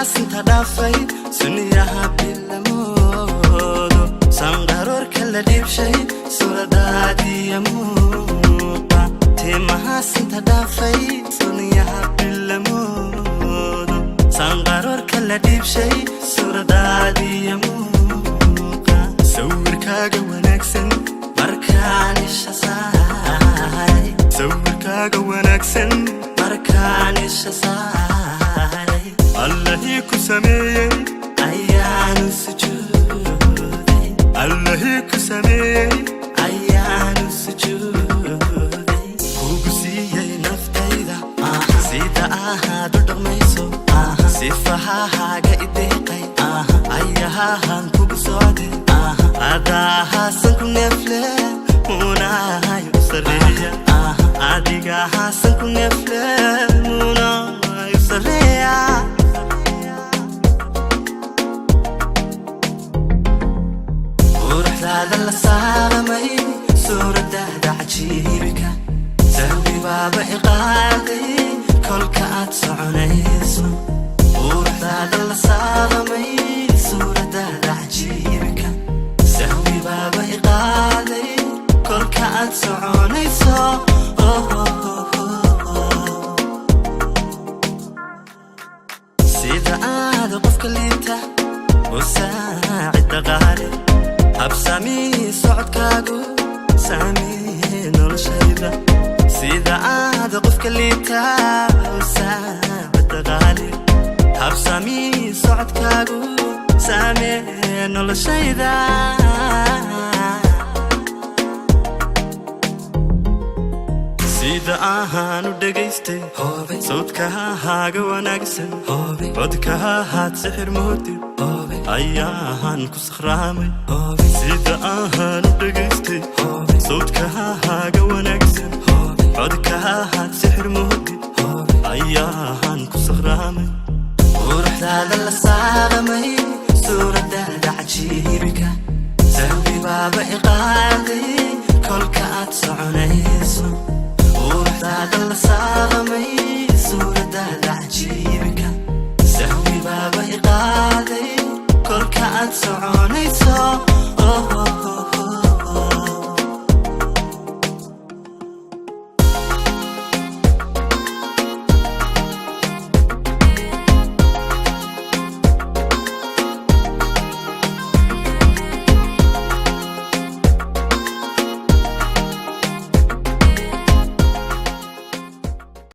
maxaasinta dhaafay sunniyaha bilamoodo sanqaroor kala dhiibshay suuradaadiya muuqa tii maxaasinta dhaafay sunniyaha bilamoodo sanqaroor kala dhiibshay suuradaadiya muuqa sawirkaaga wanaagsan markaan isha saaray sawirkaaga wanaagsan markaan isha saaray allahi ku sameeyey ayaanu sujuuday allahi ku sameeyey ayaanu sujuuday kugu siiyey naftayda sida ahaad u dhaqmayso sifahahaaga ideeqay ayahaan kugu socday adahaasan ku neefle munahay u sareeya adiga haasan ku neefle munahay u sareeya quruxdaada la saaramay suuradaada cajiibka sahwi baaba iqaaday kolka aad soconayso quruxdaada la saaramay suuradaada cajiibka sahwi baaba iqaaday kolka aad soconayso sida aada qofka liita u saacida qaali habsamii socodkaagu saamee noloshayda sida aada qofka liita u saacida qaali habsamii socodkaagu saamee noloshayda sida ahaan u dhagaystay sawdkahaaga wanaagsan codkahaad sixir moodid ayaahaan ku sakhraamay sida ahaan u dhagaystay sawdkahaaga wanaagsan codkahaad sixir moodid ayaahaan ku sakhraamay quruxdaada la saaramay suuradaada cajiibka sahwi baaba iqaaday kolka aad soconayso